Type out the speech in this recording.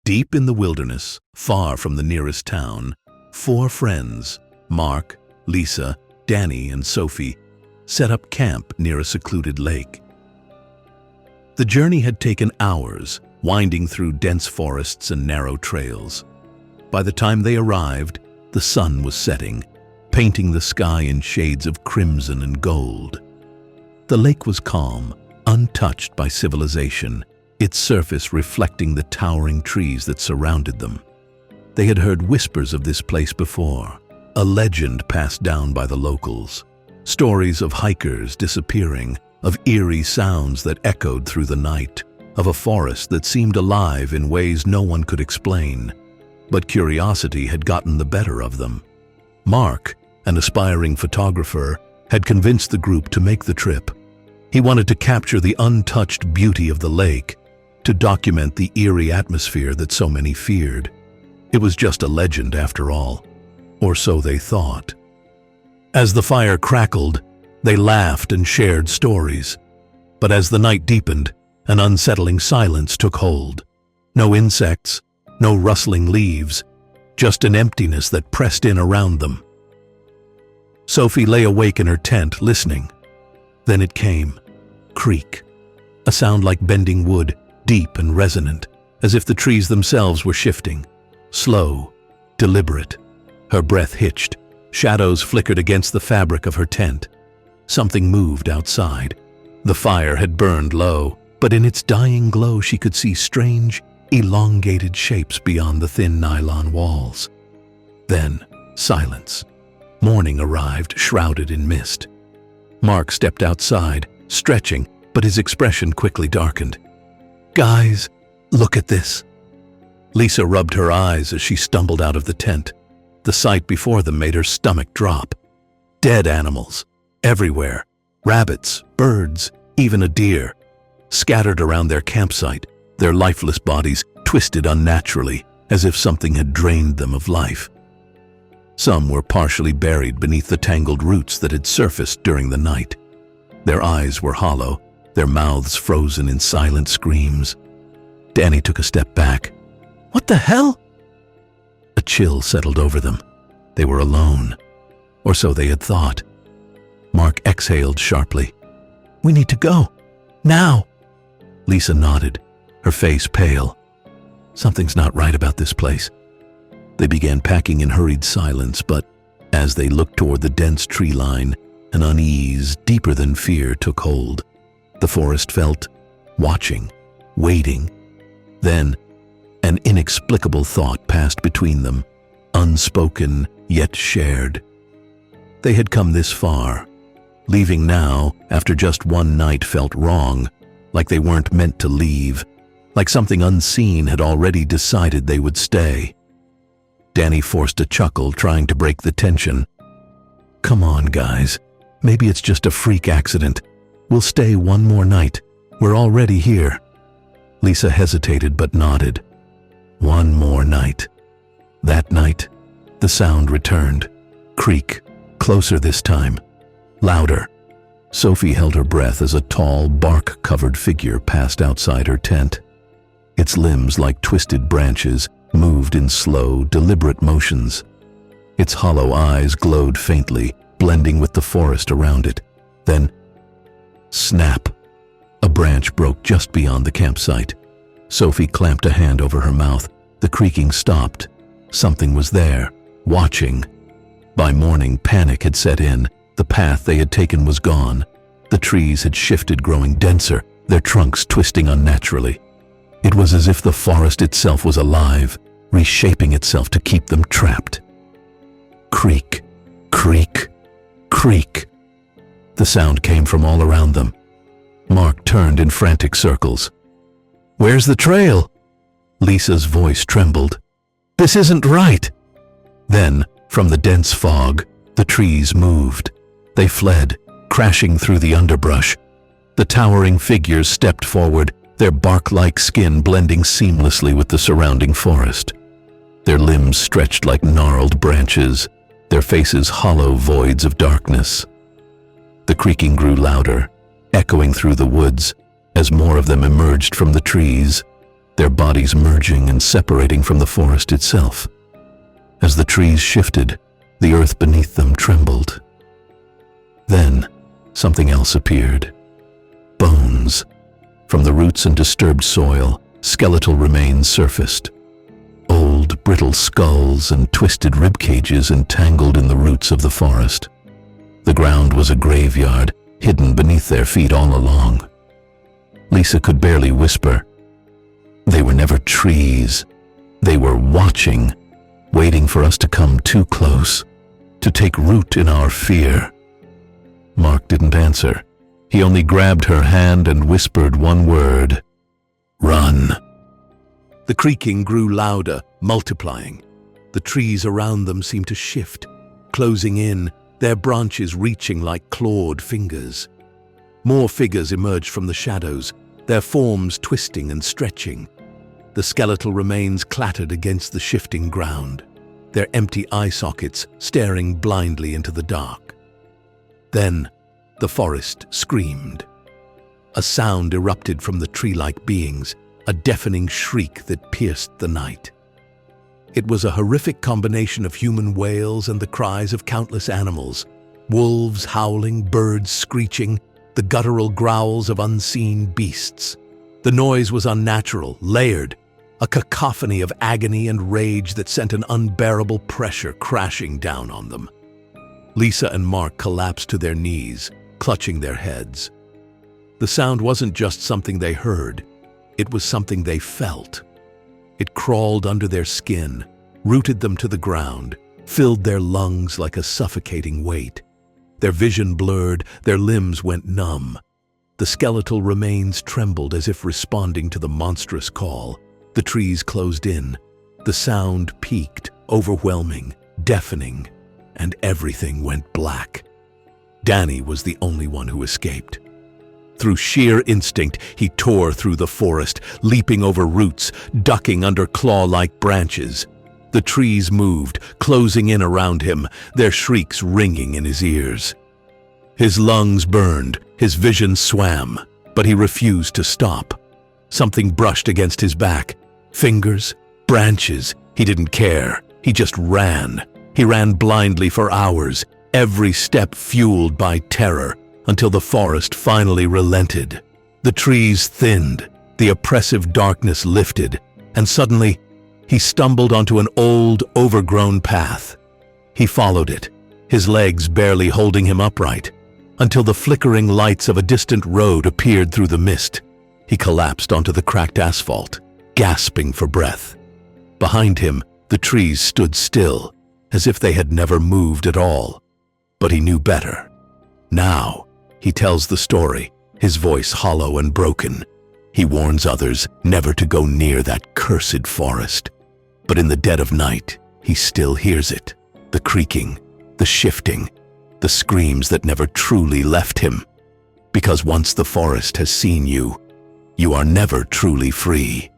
Deep in the wilderness, far from the nearest town, 4 friends, Mark, Lisa, Danny, and Sophie, set up camp near a secluded lake. The journey had taken hours, winding through dense forests and narrow trails. By the time they arrived, the sun was setting, painting the sky in shades of crimson and gold. The lake was calm, untouched by civilization, its surface reflecting the towering trees that surrounded them. They had heard whispers of this place before, a legend passed down by the locals. Stories of hikers disappearing, of eerie sounds that echoed through the night, of a forest that seemed alive in ways no one could explain. But curiosity had gotten the better of them. Mark, an aspiring photographer, had convinced the group to make the trip. He wanted to capture the untouched beauty of the lake, to document the eerie atmosphere that so many feared. It was just a legend after all, or so they thought. As the fire crackled, they laughed and shared stories. But as the night deepened, an unsettling silence took hold. No insects, no rustling leaves, just an emptiness that pressed in around them. Sophie lay awake in her tent, listening. Then it came. Creak. A sound like bending wood, deep and resonant, as if the trees themselves were shifting. Slow, deliberate. Her breath hitched. Shadows flickered against the fabric of her tent. Something moved outside. The fire had burned low, but in its dying glow she could see strange, elongated shapes beyond the thin nylon walls. Then, silence. Morning arrived, shrouded in mist. Mark stepped outside, stretching, but his expression quickly darkened. "Guys, look at this." Lisa rubbed her eyes as she stumbled out of the tent. The sight before them made her stomach drop. Dead animals, everywhere. Rabbits, birds, even a deer. Scattered around their campsite, their lifeless bodies twisted unnaturally, as if something had drained them of life. Some were partially buried beneath the tangled roots that had surfaced during the night. Their eyes were hollow, their mouths frozen in silent screams. Danny took a step back. "What the hell?" A chill settled over them. They were alone, or so they had thought. Mark exhaled sharply. "We need to go. Now." Lisa nodded, her face pale. Something's not right about this place. They began packing in hurried silence, but as they looked toward the dense tree line, an unease deeper than fear took hold. The forest felt watching, waiting. Then, an inexplicable thought passed between them, unspoken yet shared. They had come this far. Leaving now, after just one night, felt wrong, like they weren't meant to leave, like something unseen had already decided they would stay. Danny forced a chuckle, trying to break the tension. "Come on, guys. Maybe it's just a freak accident. We'll stay one more night. We're already here." Lisa hesitated but nodded. One more night. That night, the sound returned. Creak, closer this time. Louder. Sophie held her breath as a tall, bark-covered figure passed outside her tent. Its limbs, like twisted branches, moved in slow, deliberate motions. Its hollow eyes glowed faintly, blending with the forest around it. Then, snap! A branch broke just beyond the campsite. Sophie clamped a hand over her mouth. The creaking stopped. Something was there, watching. By morning, panic had set in. The path they had taken was gone. The trees had shifted, growing denser, their trunks twisting unnaturally. It was as if the forest itself was alive, reshaping itself to keep them trapped. Creak, creak, creak. The sound came from all around them. Mark turned in frantic circles. "Where's the trail?" Lisa's voice trembled. "This isn't right." Then, from the dense fog, the trees moved. They fled, crashing through the underbrush. The towering figures stepped forward, their bark-like skin blending seamlessly with the surrounding forest. Their limbs stretched like gnarled branches, their faces hollow voids of darkness. The creaking grew louder, echoing through the woods as more of them emerged from the trees. their bodies merging and separating from the forest itself. As the trees shifted, the earth beneath them trembled. Then, something else appeared. Bones. From the roots and disturbed soil, skeletal remains surfaced. Old, brittle skulls and twisted rib cages entangled in the roots of the forest. The ground was a graveyard, hidden beneath their feet all along. Lisa could barely whisper. They were never trees. They were watching, waiting for us to come too close, to take root in our fear. Mark didn't answer. He only grabbed her hand and whispered one word: "Run." The creaking grew louder, multiplying. The trees around them seemed to shift, closing in, their branches reaching like clawed fingers. More figures emerged from the shadows, their forms twisting and stretching. The skeletal remains clattered against the shifting ground, their empty eye sockets staring blindly into the dark. Then, the forest screamed. A sound erupted from the tree-like beings, a deafening shriek that pierced the night. It was a horrific combination of human wails and the cries of countless animals, wolves howling, birds screeching, the guttural growls of unseen beasts. The noise was unnatural, layered, a cacophony of agony and rage that sent an unbearable pressure crashing down on them. Lisa and Mark collapsed to their knees, clutching their heads. The sound wasn't just something they heard, it was something they felt. It crawled under their skin, rooted them to the ground, filled their lungs like a suffocating weight. Their vision blurred, their limbs went numb. The skeletal remains trembled as if responding to the monstrous call. The trees closed in. The sound peaked, overwhelming, deafening, and everything went black. Danny was the only one who escaped. Through sheer instinct, he tore through the forest, leaping over roots, ducking under claw-like branches. The trees moved, closing in around him, their shrieks ringing in his ears. His lungs burned, his vision swam, but he refused to stop. Something brushed against his back. Fingers, branches, he didn't care. He just ran. He ran blindly for hours, every step fueled by terror, until the forest finally relented. The trees thinned, the oppressive darkness lifted, and suddenly, he stumbled onto an old, overgrown path. He followed it, his legs barely holding him upright, until the flickering lights of a distant road appeared through the mist. He collapsed onto the cracked asphalt, gasping for breath. Behind him, the trees stood still, as if they had never moved at all. But he knew better. Now, he tells the story, his voice hollow and broken. He warns others never to go near that cursed forest. But in the dead of night, he still hears it. The creaking, the shifting, the screams that never truly left him. Because once the forest has seen you, you are never truly free.